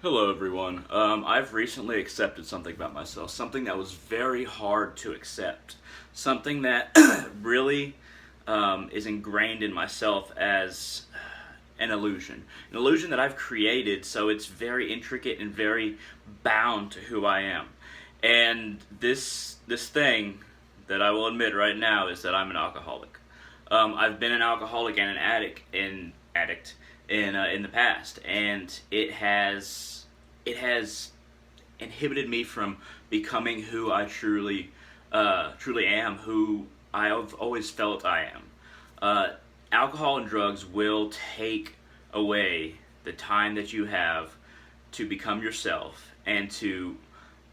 Hello, everyone. I've recently accepted something about myself, something that was very hard to accept, something that really is ingrained in myself as an illusion that I've created, so it's very intricate and very bound to who I am. And this thing that I will admit right now is that I'm an alcoholic. I've been an alcoholic and an addict in the past, and it has inhibited me from becoming who I truly am, who I've always felt I am. Alcohol and drugs will take away the time that you have to become yourself and to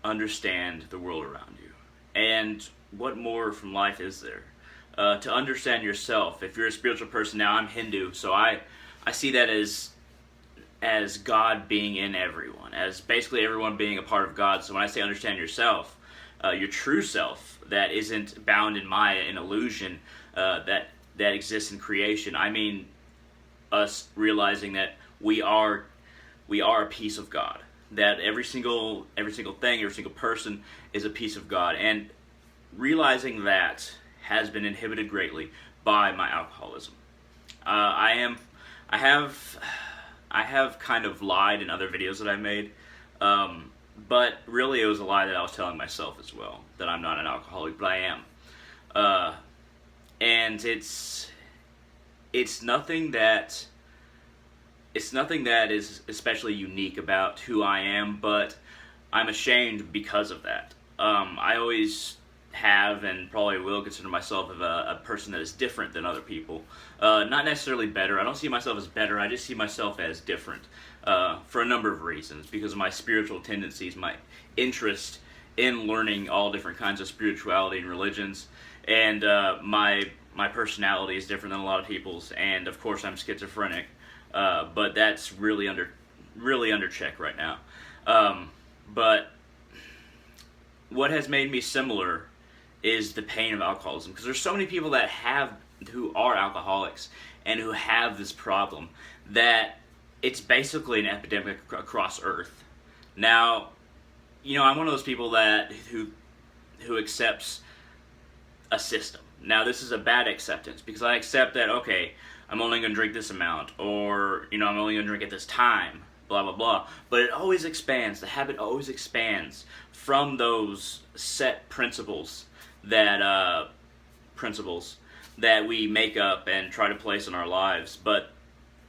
understand the world around you. And what more from life is there? To understand yourself. If you're a spiritual person, now I'm Hindu, so I see that as God being in everyone, as basically everyone being a part of God. So when I say understand yourself, your true self that isn't bound in Maya, in illusion, that exists in creation. I mean, us realizing that we are a piece of God. That every single thing, every single person is a piece of God, and realizing that has been inhibited greatly by my alcoholism. I have kind of lied in other videos that I made, but really it was a lie that I was telling myself as well, that I'm not an alcoholic, but I am. And it's nothing that is especially unique about who I am, but I'm ashamed because of that. I always have and probably will consider myself of a person that is different than other people. Not necessarily better. I don't see myself as better. I just see myself as different for a number of reasons. Because of my spiritual tendencies, my interest in learning all different kinds of spirituality and religions, and my personality is different than a lot of people's. And of course, I'm schizophrenic, but that's really under check right now. But what has made me similar is the pain of alcoholism, because there's so many people who are alcoholics and who have this problem that it's basically an epidemic across Earth. Now, I'm one of those people who accepts a system. Now, this is a bad acceptance, because I accept that, okay, I'm only going to drink this amount, or I'm only going to drink at this time, blah blah blah. But it always expands. The habit always expands from those set principles that we make up and try to place in our lives. But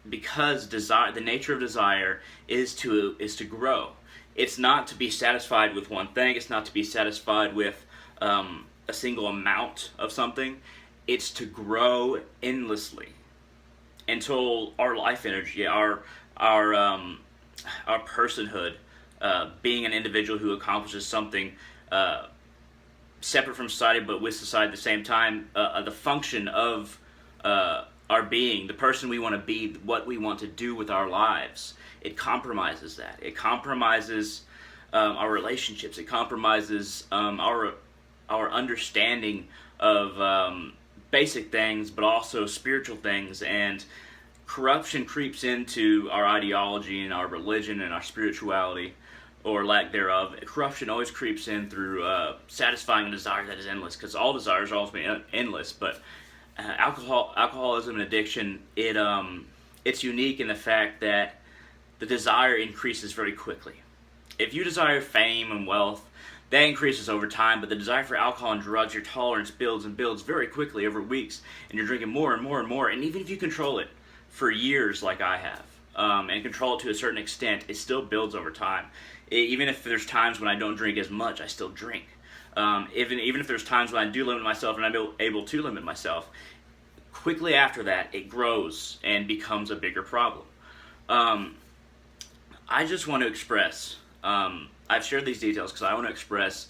because the nature of desire is to grow. It's not to be satisfied with one thing. It's not to be satisfied with a single amount of something. It's to grow endlessly until our life energy, our personhood, being an individual who accomplishes something separate from society but with society at the same time, the function of our being, the person we want to be, what we want to do with our lives. It compromises that. It compromises our relationships. It compromises our understanding of basic things, but also spiritual things. And corruption creeps into our ideology and our religion and our spirituality, or lack thereof. Corruption always creeps in through satisfying a desire that is endless, because all desires are ultimately endless. But alcoholism and addiction, it's unique in the fact that the desire increases very quickly. If you desire fame and wealth, that increases over time, but the desire for alcohol and drugs, your tolerance builds and builds very quickly over weeks, and you're drinking more and more and more. And even if you control it for years, like I have, and control it to a certain extent, it still builds over time. Even if there's times when I don't drink as much, I still drink. Even if there's times when I do limit myself and I'm able to limit myself, quickly after that, it grows and becomes a bigger problem. I just want to express, I've shared these details because I want to express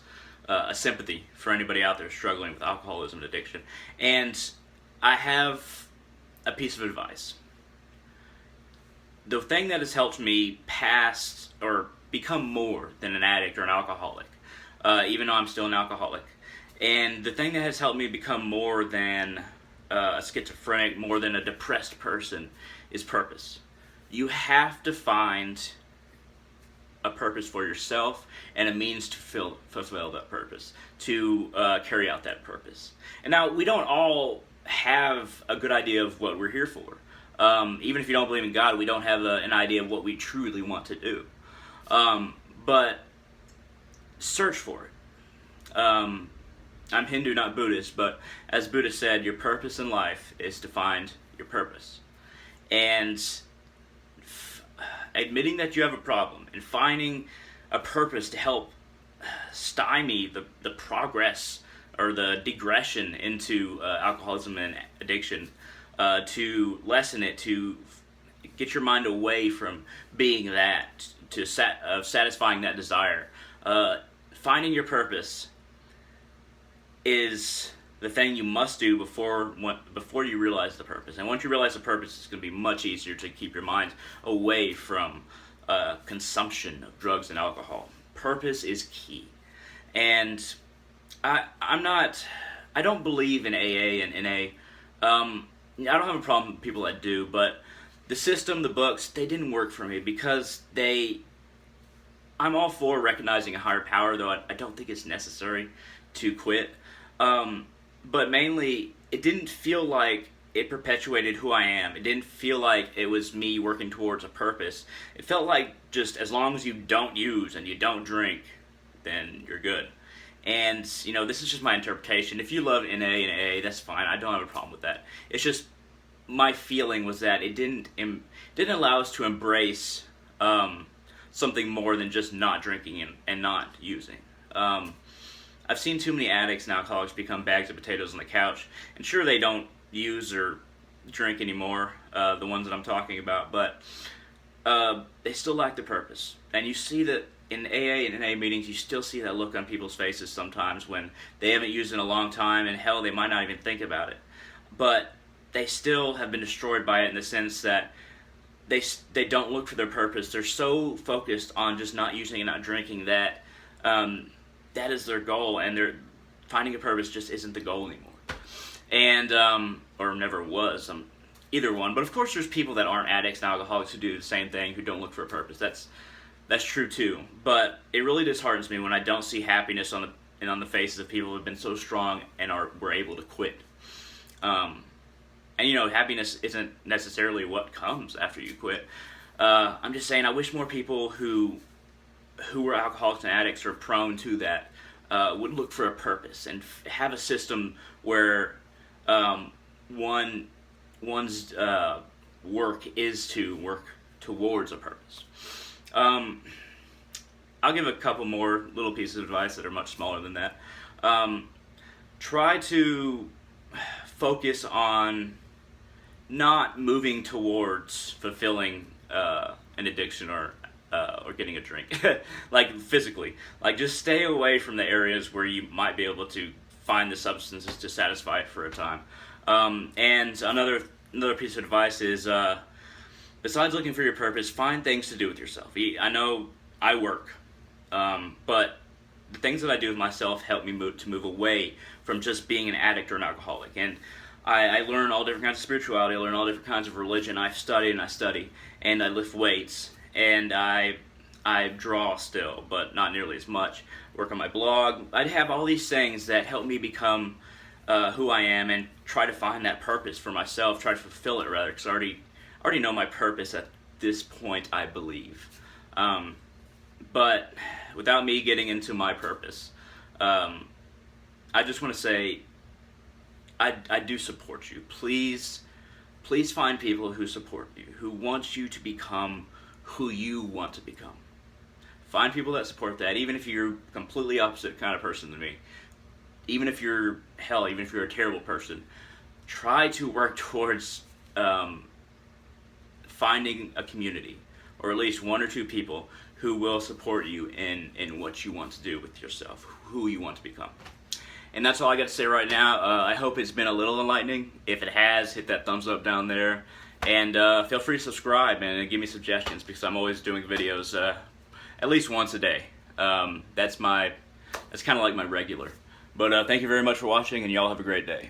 a sympathy for anybody out there struggling with alcoholism and addiction. And I have a piece of advice. The thing that has helped me pass or become more than an addict or an alcoholic, even though I'm still an alcoholic, and the thing that has helped me become more than a schizophrenic, more than a depressed person, is purpose. You have to find a purpose for yourself and a means to fulfill that purpose, to carry out that purpose. And now, we don't all have a good idea of what we're here for. Even if you don't believe in God, we don't have an idea of what we truly want to do. But search for it. I'm Hindu, not Buddhist, but as Buddha said, your purpose in life is to find your purpose. And admitting that you have a problem and finding a purpose to help stymie the progress or the digression into alcoholism and addiction, to lessen it, to get your mind away from being that, to satisfying that desire. Finding your purpose is the thing you must do before you realize the purpose. And once you realize the purpose, it's going to be much easier to keep your mind away from consumption of drugs and alcohol. Purpose is key. And I don't believe in AA and NA. I don't have a problem with people that do, but the system, the books, they didn't work for me because I'm all for recognizing a higher power, though I don't think it's necessary to quit. But mainly, it didn't feel like it perpetuated who I am. It didn't feel like it was me working towards a purpose. It felt like just as long as you don't use and you don't drink, then you're good. And, this is just my interpretation. If you love NA and AA, that's fine. I don't have a problem with that. It's just my feeling was that it didn't allow us to embrace something more than just not drinking and not using. I've seen too many addicts and alcoholics become bags of potatoes on the couch. And sure, they don't use or drink anymore, the ones that I'm talking about, but they still lack the purpose. And you see that in AA and NA meetings, you still see that look on people's faces sometimes when they haven't used it in a long time, and hell, they might not even think about it. But they still have been destroyed by it in the sense that they don't look for their purpose. They're so focused on just not using and not drinking that that is their goal, and they're finding a purpose just isn't the goal anymore. And or never was, either one. But of course, there's people that aren't addicts and alcoholics who do the same thing, who don't look for a purpose. That's true too. But it really disheartens me when I don't see happiness on the faces of people who have been so strong and were able to quit. And happiness isn't necessarily what comes after you quit. I'm just saying, I wish more people who were alcoholics and addicts or prone to that would look for a purpose and have a system where one's work is to work towards a purpose. I'll give a couple more little pieces of advice that are much smaller than that. Try to focus on not moving towards fulfilling an addiction or getting a drink, like physically. Like, just stay away from the areas where you might be able to find the substances to satisfy it for a time. And another piece of advice is, besides looking for your purpose, find things to do with yourself. I know I work, but the things that I do with myself help me move away from just being an addict or an alcoholic. And I learn all different kinds of spirituality. I learn all different kinds of religion. I study, and I lift weights, and I draw still, but not nearly as much. Work on my blog. I have all these things that help me become who I am and try to find that purpose for myself, try to fulfill it rather, because I already know my purpose at this point, I believe. But without me getting into my purpose, I just want to say I do support you. Please find people who support you, who want you to become who you want to become. Find people that support that, even if you're completely opposite kind of person than me. Even if you're a terrible person, try to work towards finding a community, or at least one or two people who will support you in what you want to do with yourself, who you want to become. And that's all I got to say right now. I hope it's been a little enlightening. If it has, hit that thumbs up down there. And feel free to subscribe and give me suggestions, because I'm always doing videos at least once a day. That's kind of like my regular. But thank you very much for watching, and y'all have a great day.